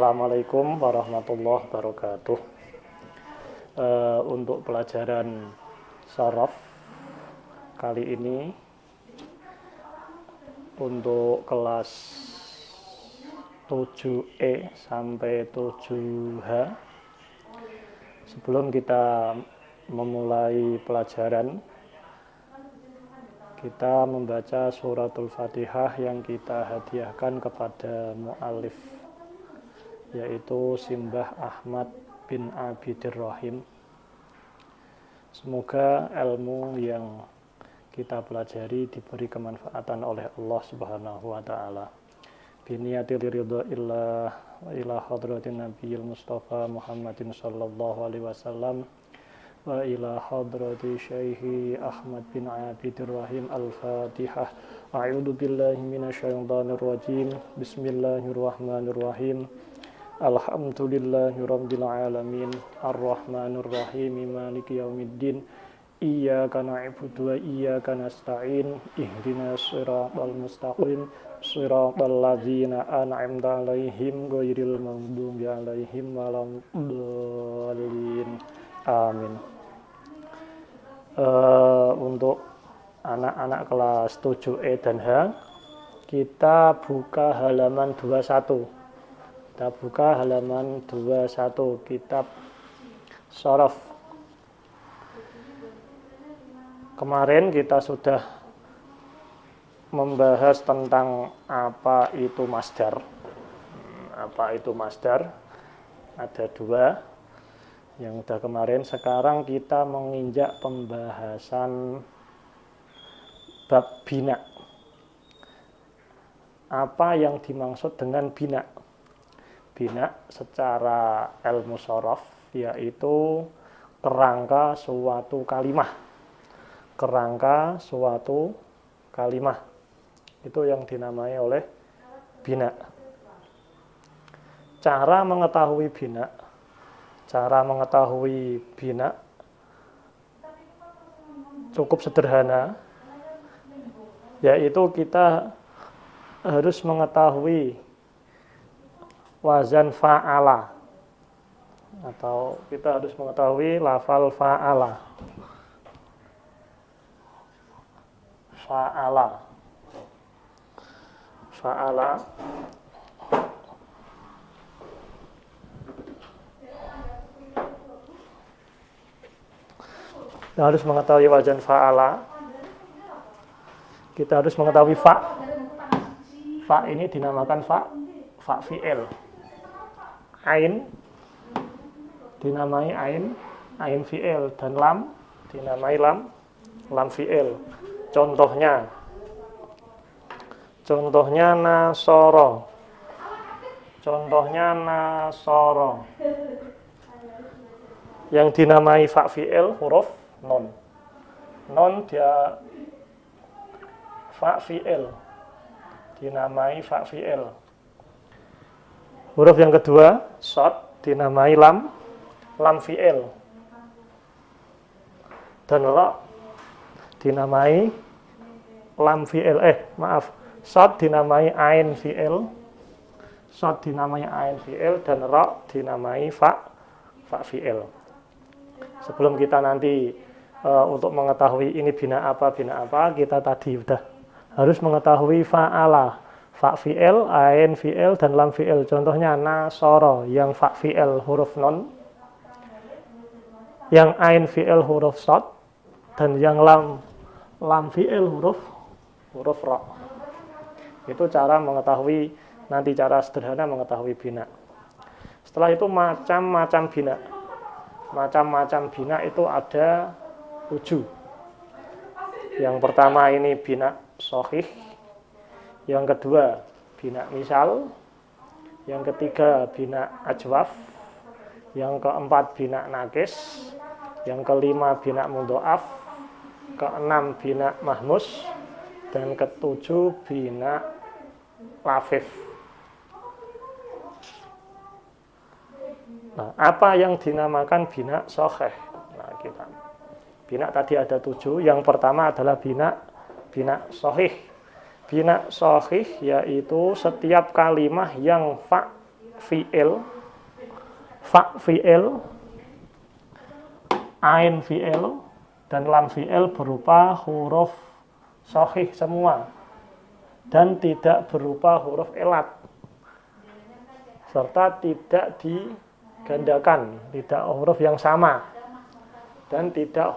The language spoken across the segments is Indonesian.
Assalamualaikum warahmatullahi wabarakatuh. Untuk pelajaran Shorof kali ini untuk kelas 7E sampai 7H. Sebelum kita memulai pelajaran, kita membaca suratul Fatihah yang kita hadiahkan kepada mu'alif, yaitu Simbah Ahmad bin Abidir Rahim. Semoga ilmu yang kita pelajari diberi kemanfaatan oleh Allah Subhanahu wa taala. Biniyatil ridha ila hadratin nabiyil mustafa Muhammadin sallallahu alaihi wasallam wa ila hadrati syaihi Ahmad bin Abidir Rahim. Al-Fatihah. A'udzu billahi minasyaitonir rajim. Bismillahirrahmanirrahim. Alhamdulillahi rabbil alamin, arrahmanir rahim, maliki yaumiddin, iyyaka na'budu wa iyyaka nasta'in, ihdinas siratal mustaqim, siratal ladzina an'amta 'alaihim ghairil maghdubi 'alaihim waladdallin. Amin. Untuk anak-anak kelas 7E dan H, kita buka halaman 21. Kita buka halaman 21 kitab Shorof. Kemarin kita sudah membahas tentang apa itu masdar. Apa itu masdar? Ada dua yang sudah kemarin. Sekarang kita menginjak pembahasan bab bina. Apa yang dimaksud dengan bina? Bina secara ilmu shorof yaitu kerangka suatu kalimah. Kerangka suatu kalimah itu yang dinamai oleh bina. Cara mengetahui bina cukup sederhana, yaitu kita harus mengetahui wazan fa'ala, atau kita harus mengetahui lafal fa'ala. Fa'ala. Fa'ala. Kita harus mengetahui wazan fa'ala. Kita harus mengetahui fa'. Fa' ini dinamakan fa' fi'il. Ain dinamai ain fi'il, dan lam dinamai lam fi'il. Contohnya nasoro. Yang dinamai fa' fi'il huruf non. Non dia fa' fi'il, dinamai fa' fi'il. Huruf yang kedua, shad, dinamai lam fi'il. Dan ra dinamai lam fi'il. Shad dinamai ain fi'il. Shad dinamai ain fi'il dan ra dinamai fa' fi'il. Sebelum kita nanti untuk mengetahui ini bina apa, kita tadi sudah harus mengetahui fa'ala. Fa' fi'il, ain fi'il, dan lam fi'il. Contohnya nasoro, yang fa' fi'il huruf non, yang ain fi'il huruf shad, dan yang lam fi'il huruf ra. Itu cara mengetahui, nanti cara sederhana mengetahui bina. Setelah itu macam-macam bina. Macam-macam bina itu ada 7. Yang pertama ini bina shahih. Yang kedua, bina misal. Yang ketiga, bina ajwaf. Yang keempat, bina nakis. Yang kelima, bina mudhoaf. Keenam, bina mahmus. Dan ketujuh, bina lafif. Nah, apa yang dinamakan bina shahih? Nah, bina tadi ada 7. Yang pertama adalah bina shahih. Bina shahih yaitu setiap kalimah yang fa' fi'il, fa fi'il, ain fi'il, dan lam fi'il berupa huruf shahih semua dan tidak berupa huruf elat serta tidak digandakan, tidak huruf yang sama dan tidak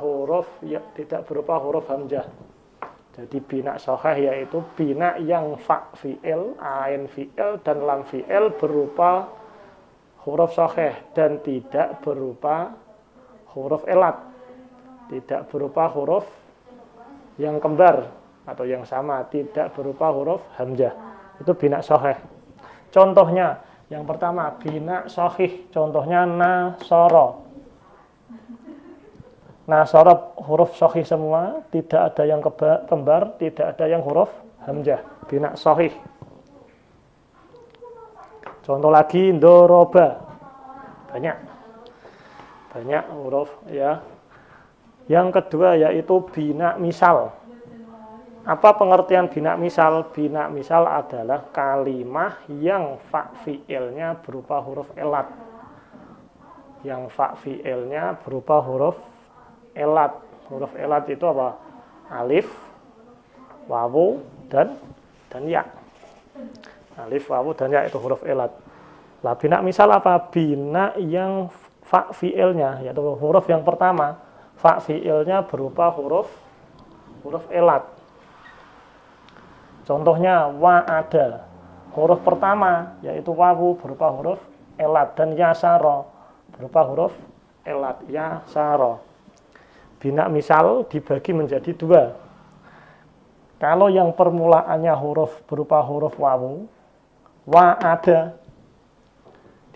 berupa huruf hamzah. Jadi bina shahih yaitu bina yang fa fi'il, ain fi'il, dan lam fi'il berupa huruf shahih dan tidak berupa huruf elat, tidak berupa huruf yang kembar atau yang sama, tidak berupa huruf hamzah. Itu bina shahih. Contohnya, yang pertama bina shahih, contohnya nasara. Nasara huruf shahih semua, tidak ada yang kembar, tidak ada yang huruf hamzah. Bina shahih. Contoh lagi doroba. Banyak huruf ya. Yang kedua yaitu bina misal. Apa pengertian bina misal? Bina misal adalah kalimah yang fa fi'ilnya berupa huruf elat. Yang fa fi'ilnya berupa huruf elat. Huruf elat itu apa? Alif, wawu, dan ya. Alif, wawu, dan ya itu huruf elat. Lah bina misal apa? Bina yang fa fi'ilnya, yaitu huruf yang pertama. Fa fi'ilnya berupa huruf elat. Contohnya wa'ada. Huruf pertama yaitu wawu berupa huruf elat, dan yasara berupa huruf elat, yasara. Bina misal dibagi menjadi dua. Kalau yang permulaannya huruf berupa huruf wawu, wa'ada,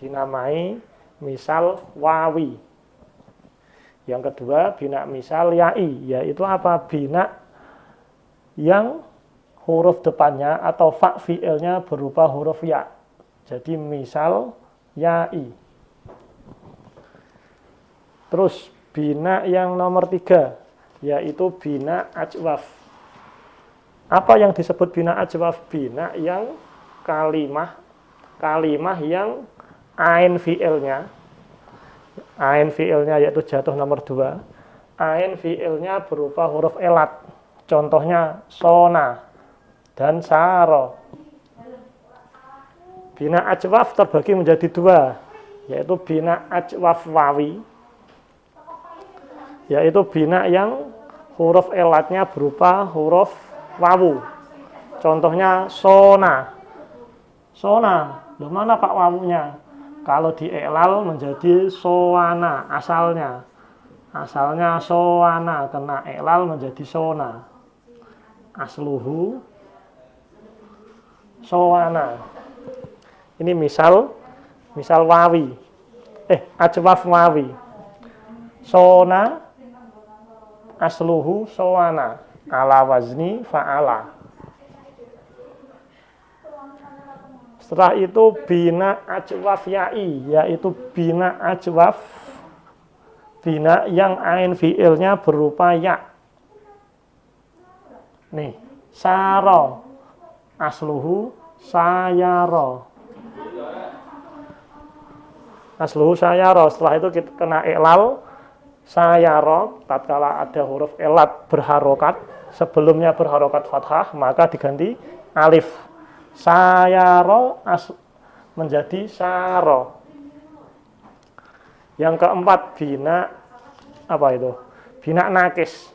dinamai misal wawi. Yang kedua bina misal ya'i, yaitu apa? Bina yang huruf depannya atau fa fi'ilnya berupa huruf ya. Jadi misal ya'i. Terus bina yang nomor 3 yaitu bina ajwaf. Apa yang disebut bina ajwaf? Bina yang kalimah yang ain fi'ilnya yaitu jatuh nomor 2. Ain fi'ilnya berupa huruf elat. Contohnya sona dan saro. Bina ajwaf terbagi menjadi 2, yaitu bina ajwaf wawi, yaitu bina yang huruf elatnya berupa huruf wawu. Contohnya sona. Loh mana Pak wawunya? Kalau diiklal menjadi sowana asalnya. Asalnya sowana, kena iklal menjadi sona. Asluhu sowana. Ini misal wawi. Ajwaf wawi. Sona asluhu sowana, ala wazni fa'ala. Setelah itu bina ajwaf ya'i, yaitu bina ajwaf, bina yang ain fi'ilnya berupa ya. Nih, saro asluhu sayaro. Asluhu sayaro. Setelah itu kita kena iklal sayaro, tatkala ada huruf elat berharokat, sebelumnya berharokat fathah, maka diganti alif. Sayaro menjadi saro. Yang keempat bina apa itu? Bina nakis.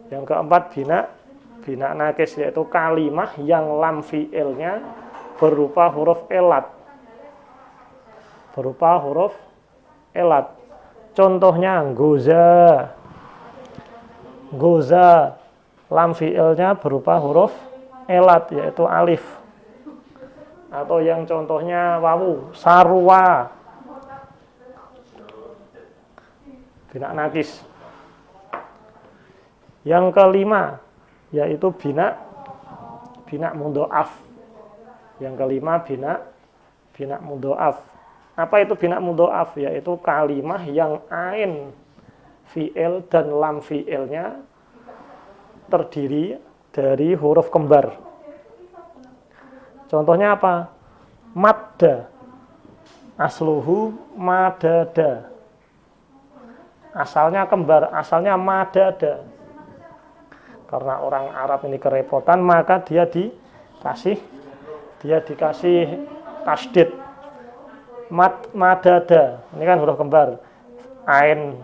Yang keempat bina nakis, yaitu kalimah yang lam fi'ilnya berupa huruf elat. Contohnya goza, lam fi'ilnya berupa huruf elat, yaitu alif. Atau yang contohnya wawu, sarwa, bina nakis. Yang kelima yaitu bina mudhoaf. Yang kelima bina mudhoaf. Apa itu bina mudhoaf? Yaitu kalimah yang ain fi'il dan lam fi'ilnya terdiri dari huruf kembar. Contohnya apa? Madda. Asluhu madada. Asalnya kembar, asalnya madada. Karena orang Arab ini kerepotan, maka dia dikasih tasdid. Madada. Ini kan huruf kembar. Ain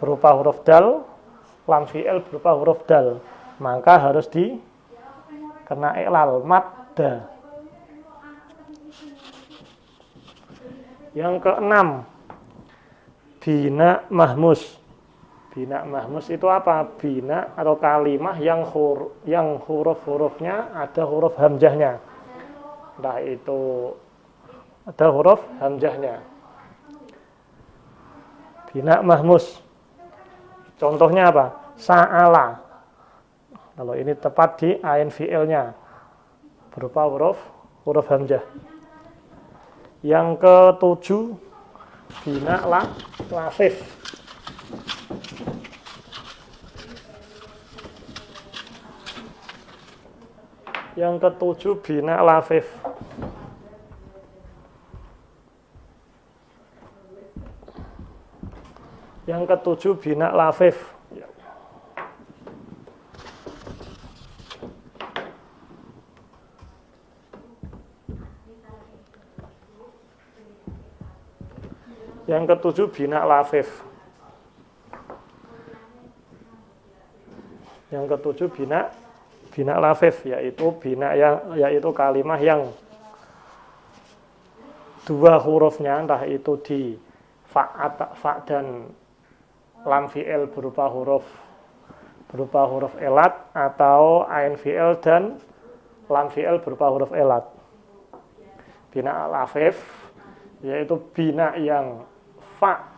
berupa huruf dal, lam fi'il berupa huruf dal. Maka harus kena iklal, madda. Yang keenam, bina mahmus. Bina mahmus itu apa? Bina atau kalimah yang huruf-hurufnya ada huruf hamzahnya. Nah, itu ada huruf hamzahnya. Bina mahmus. Contohnya apa? Sa'ala. Kalau ini tepat di ain fi'ilnya berupa huruf hamzah. Yang ketujuh, bina lafif. Yang ketujuh, bina lafif. Yang ketujuh, bina lafif. Yang ketujuh, bina lafif. Yang ketujuh, bina lafif, yaitu kalimah yang dua hurufnya, entah itu di fa dan lam fi'il berupa huruf elat, atau ain fi'il dan lam fi'il berupa huruf elat. Bina lafif yaitu bina yang fa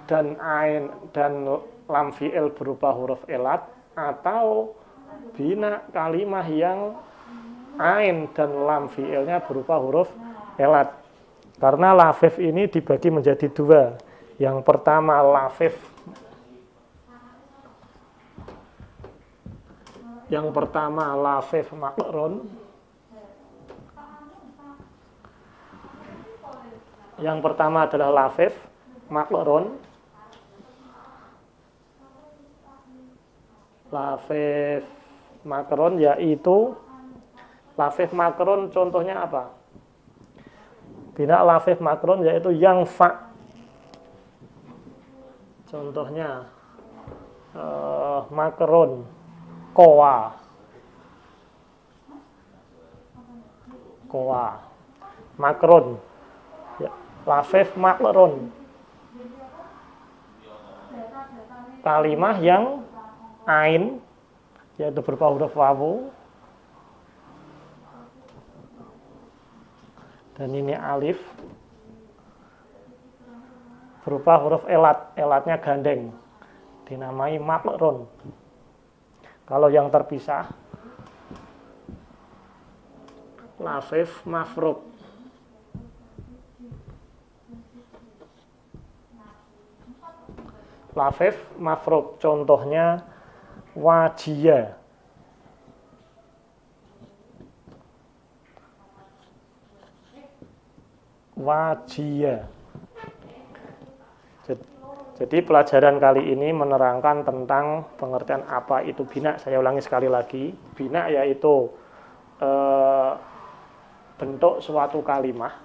dan ain dan lam fi'il berupa huruf elat, atau bina kalimah yang ain dan lam fi'ilnya berupa huruf elat. Karena lafif ini dibagi menjadi dua. Yang pertama lafif makron. Yang pertama adalah lafif makron. Lafif makron yaitu lafif makron, contohnya apa? Bina lafif makron yaitu yang fa. Contohnya makron, koa, makron. Ya, lafif makron. Kalimah yang ain yaitu berupa huruf wawu, dan ini alif berupa huruf elat, elatnya gandeng, dinamai makron. Kalau yang terpisah, lafif mafruk. Lafif mafruk, contohnya wajia. Jadi pelajaran kali ini menerangkan tentang pengertian apa itu bina. Saya ulangi sekali lagi. Bina yaitu bentuk suatu kalimah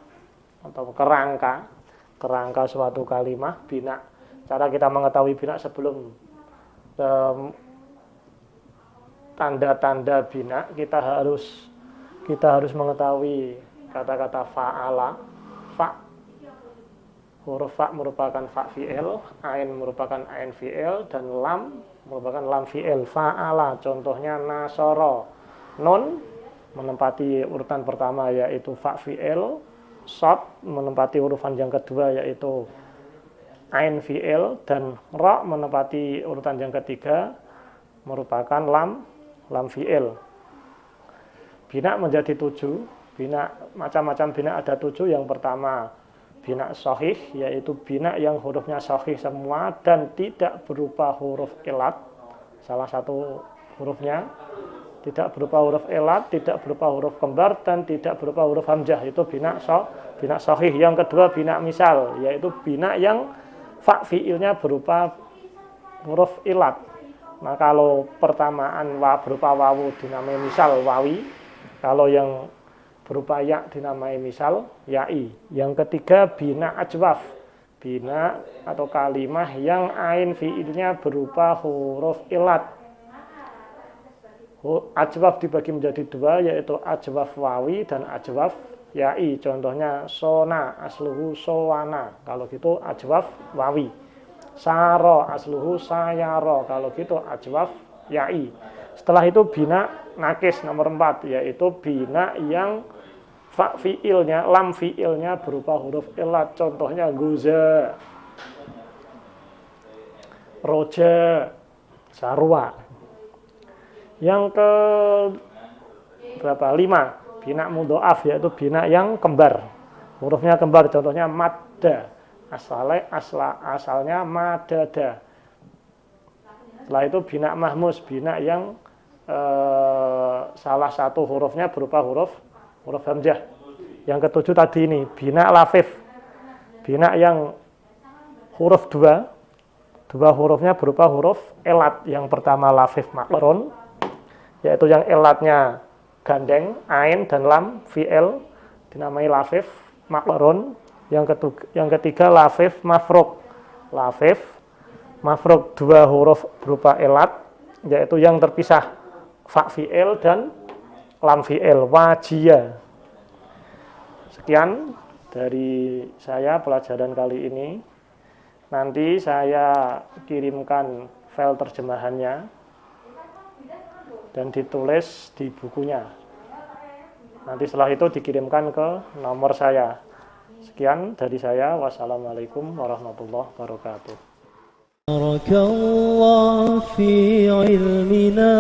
atau kerangka suatu kalimah. Bina. Cara kita mengetahui bina sebelum tanda-tanda bina, kita harus mengetahui kata-kata fa'ala. Huruf fa merupakan fa fi'il, ain merupakan ain fi'il, dan lam merupakan lam fi'il. Fa'ala contohnya nasoro. Nun menempati urutan pertama yaitu fa fi'il, shad menempati urutan yang kedua yaitu ain fi'il, dan ra menempati urutan yang ketiga merupakan lam fi'il. Bina menjadi 7. Bina, macam-macam bina ada 7. Yang pertama bina sahih, yaitu bina yang hurufnya sahih semua dan tidak berupa huruf elat. Salah satu hurufnya tidak berupa huruf elat, tidak berupa huruf kembar, dan tidak berupa huruf hamzah. Itu bina bina sahih. Yang kedua bina misal, yaitu bina yang fa fiilnya berupa huruf ilat. Nah, kalau pertamaan berupa wawu dinamai misal wawi, kalau yang berupa ya dinamai misal yai. Yang ketiga bina ajwaf, bina atau kalimah yang ain fiilnya berupa huruf ilat. Ajwaf dibagi menjadi dua, yaitu ajwaf wawi dan ajwaf yai. Contohnya sona asluhu sowana, kalau gitu ajwaf wawi. Saro asluhu sayaro, kalau gitu ajwaf yai. Setelah itu bina nakis nomor 4, yaitu bina yang fa fiilnya, lam fiilnya berupa huruf ilat. Contohnya guza, roja, sarwa. Yang ke berapa? 5, bina mudhoaf, yaitu bina yang kembar, hurufnya kembar. Contohnya madda, asalnya madada. Setelah itu bina mahmus, bina yang salah satu hurufnya berupa huruf hamzah. Yang ketujuh tadi ini bina lafif, bina yang huruf dua hurufnya berupa huruf elat. Yang pertama lafif makron, yaitu yang elatnya gandeng, ain dan lam fi'il dinamai lafif makron. Yang ketiga lafif mafruk, lafif mafruk, dua huruf berupa elat, yaitu yang terpisah fa fi'il dan lam fi'il, wajia. Sekian dari saya pelajaran kali ini. Nanti saya kirimkan file terjemahannya dan ditulis di bukunya. Nanti setelah itu dikirimkan ke nomor saya. Sekian dari saya. Wassalamualaikum warahmatullahi wabarakatuh. Barakallahu fi ilmina.